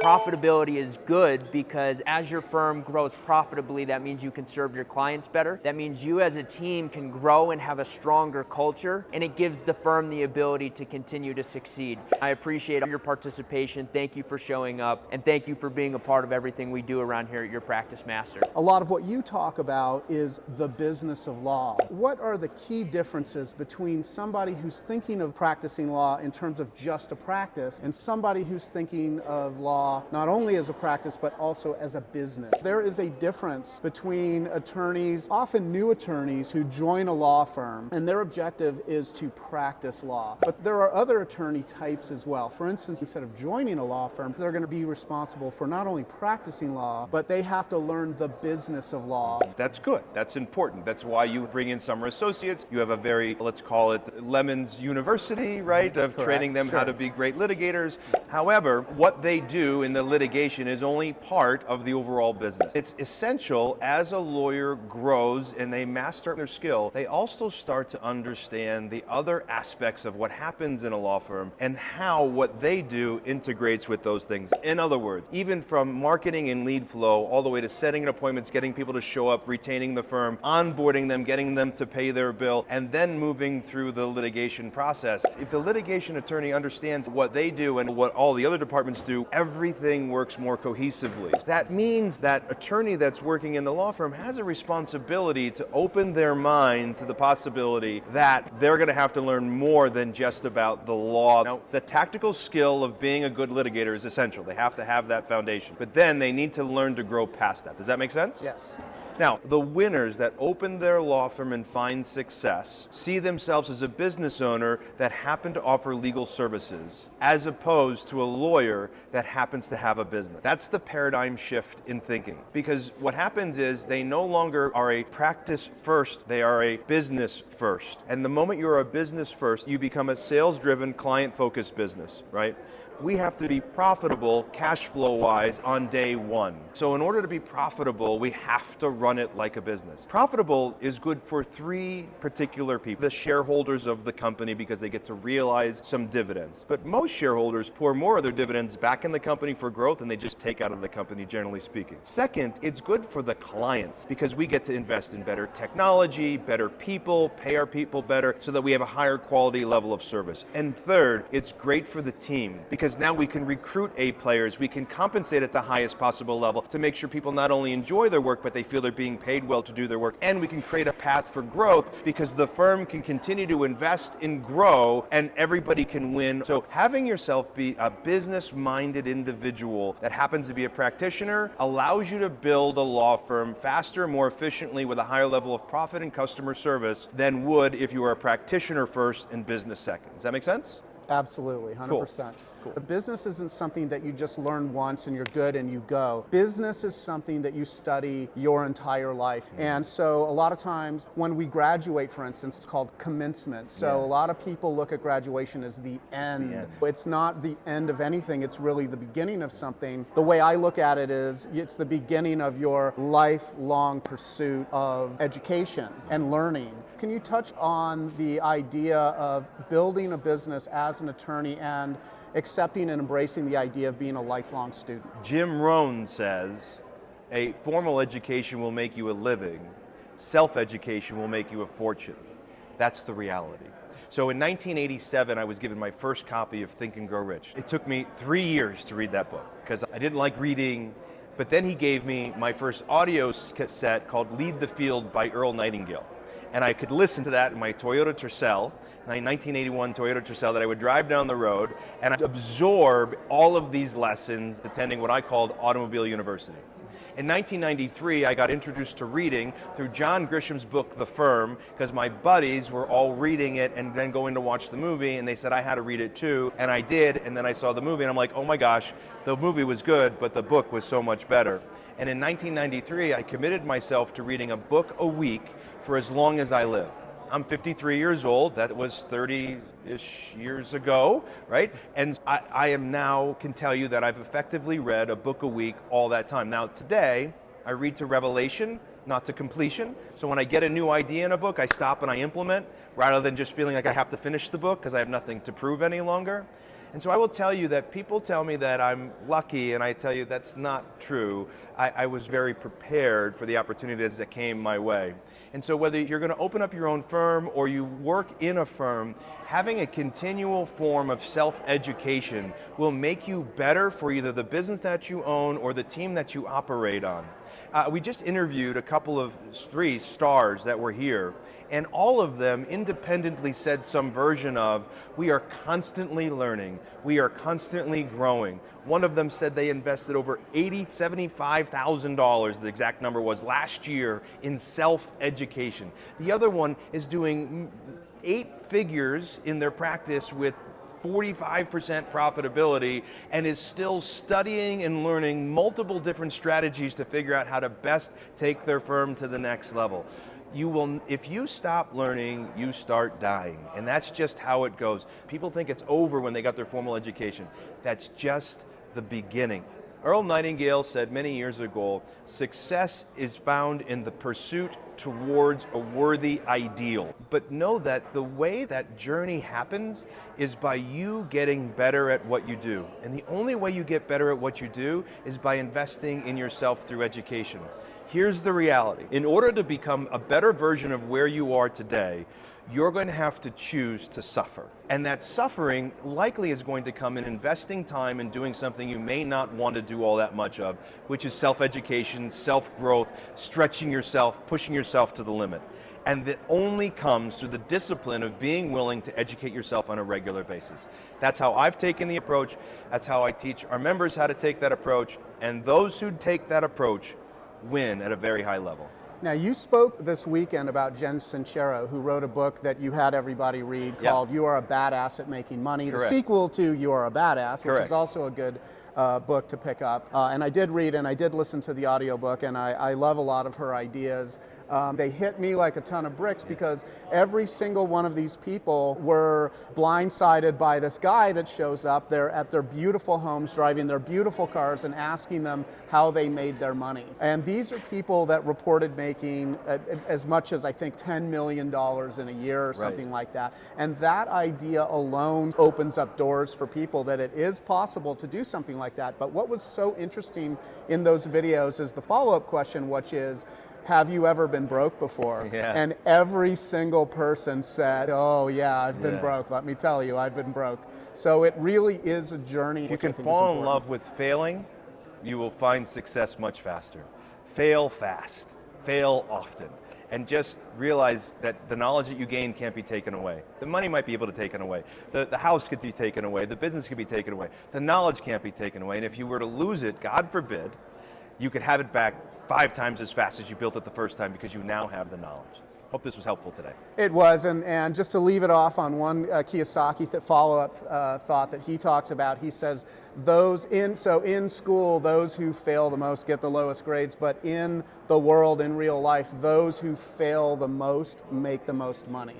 Profitability is good because as your firm grows profitably, that means you can serve your clients better. That means you as a team can grow and have a stronger culture, and it gives the firm the ability to continue to succeed. I appreciate your participation. Thank you for showing up, and thank you for being a part of everything we do around here at Your Practice Master. A lot of what you talk about is the business of law. What are the key differences between somebody who's thinking of practicing law in terms of just a practice and somebody who's thinking of law not only as a practice but also as a business? There is a difference between attorneys, often new attorneys, who join a law firm and their objective is to practice law. But there are other attorney types as well. For instance, instead of joining a law firm, they're going to be responsible for not only practicing law, but they have to learn the business of law. That's good. That's important. That's why you bring in summer associates. You have a very, let's call it Lemon's University, right, of Correct. training them Sure. how to be great litigators. However, what they do in the litigation is only part of the overall business. It's essential as a lawyer grows and they master their skill, they also start to understand the other aspects of what happens in a law firm and how what they do integrates with those things. In other words, even from marketing and lead flow all the way to setting appointments, getting people to show up, retaining the firm, onboarding them, getting them to pay their bill, and then moving through the litigation process. If the litigation attorney understands what they do and what all the other departments do, everything works more cohesively. That means that attorney that's working in the law firm has a responsibility to open their mind to the possibility that they're going to have to learn more than just about the law. Now, the tactical skill of being a good litigator is essential. They have to have that foundation. But then they need to learn to grow past that. Does that make sense? Yes. Now, the winners that open their law firm and find success see themselves as a business owner that happen to offer legal services, as opposed to a lawyer that happens to have a business. That's the paradigm shift in thinking. Because what happens is they no longer are a practice first, they are a business first. And the moment you're a business first, you become a sales-driven, client-focused business, right? We have to be profitable cash flow wise on day one. So in order to be profitable, we have to run it like a business. Profitable is good for three particular people. The shareholders of the company, because they get to realize some dividends. But most shareholders pour more of their dividends back in the company for growth and they just take out of the company, generally speaking. Second, it's good for the clients because we get to invest in better technology, better people, pay our people better so that we have a higher quality level of service. And third, it's great for the team because now we can recruit A players, we can compensate at the highest possible level to make sure people not only enjoy their work, but they feel they're being paid well to do their work. And we can create a path for growth because the firm can continue to invest and grow and everybody can win. So having yourself be a business-minded individual that happens to be a practitioner allows you to build a law firm faster, more efficiently with a higher level of profit and customer service than would if you were a practitioner first and business second. Does that make sense? Absolutely, 100%. Cool. The business isn't something that you just learn once and you're good and you go. Business is something that you study your entire life. And so a lot of times when we graduate, for instance, it's called commencement. So a lot of people look at graduation as the end. It's not the end of anything, it's really the beginning of something. The way I look at it is it's the beginning of your lifelong pursuit of education and learning. Can you touch on the idea of building a business as an attorney and accepting and embracing the idea of being a lifelong student? Jim Rohn says, a formal education will make you a living, self-education will make you a fortune. That's the reality. So in 1987, I was given my first copy of Think and Grow Rich. It took me 3 years to read that book because I didn't like reading, but then he gave me my first audio cassette called Lead the Field by Earl Nightingale. And I could listen to that in my Toyota Tercel, my 1981 Toyota Tercel that I would drive down the road and I'd absorb all of these lessons attending what I called Automobile University. In 1993, I got introduced to reading through John Grisham's book, The Firm, because my buddies were all reading it and then going to watch the movie, and they said I had to read it too, and I did, and then I saw the movie, and I'm like, oh my gosh, the movie was good, but the book was so much better. And in 1993, I committed myself to reading a book a week for as long as I live. I'm 53 years old. That was 30-ish years ago, right? And I am now can tell you that I've effectively read a book a week all that time. Now today, I read to revelation, not to completion. So when I get a new idea in a book, I stop and I implement rather than just feeling like I have to finish the book because I have nothing to prove any longer. And so I will tell you that people tell me that I'm lucky, and I tell you that's not true. I was very prepared for the opportunities that came my way. And so whether you're going to open up your own firm or you work in a firm, having a continual form of self-education will make you better for either the business that you own or the team that you operate on. We just interviewed a couple of 3 stars that were here, and all of them independently said some version of, we are constantly learning, we are constantly growing. One of them said they invested over $75,000, the exact number was, last year in self-education. The other one is doing 8 figures in their practice with 45% profitability and is still studying and learning multiple different strategies to figure out how to best take their firm to the next level. You will, if you stop learning, you start dying. And that's just how it goes. People think it's over when they got their formal education. That's just the beginning. Earl Nightingale said many years ago, success is found in the pursuit towards a worthy ideal. But know that the way that journey happens is by you getting better at what you do. And the only way you get better at what you do is by investing in yourself through education. Here's the reality. In order to become a better version of where you are today, you're going to have to choose to suffer. And that suffering likely is going to come in investing time in doing something you may not want to do all that much of, which is self-education, self-growth, stretching yourself, pushing yourself to the limit. And that only comes through the discipline of being willing to educate yourself on a regular basis. That's how I've taken the approach. That's how I teach our members how to take that approach. And those who take that approach win at a very high level. Now, you spoke this weekend about Jen Sincero, who wrote a book that you had everybody read called You Are a Badass at Making Money, Correct. The sequel to You Are a Badass, Correct. which is also a good book to pick up. And I did read and I did listen to the audiobook, and I love a lot of her ideas. They hit me like a ton of bricks because every single one of these people were blindsided by this guy that shows up there at their beautiful homes, driving their beautiful cars and asking them how they made their money. And these are people that reported making as much as I think $10 million in a year or something like that. And that idea alone opens up doors for people that it is possible to do something like that. But what was so interesting in those videos is the follow-up question, which is, have you ever been broke before? Yeah. And every single person said, oh yeah, I've been broke. Let me tell you, I've been broke. So it really is a journey. If you can fall in love with failing, you will find success much faster. Fail fast, fail often, and just realize that the knowledge that you gain can't be taken away. The money might be able to be taken away. The house could be taken away. The business could be taken away. The knowledge can't be taken away. And if you were to lose it, God forbid, you could have it back 5 times as fast as you built it the first time because you now have the knowledge. Hope this was helpful today. It was, and just to leave it off on one Kiyosaki follow-up thought that he talks about, he says, in school, those who fail the most get the lowest grades, but in the world, in real life, those who fail the most make the most money.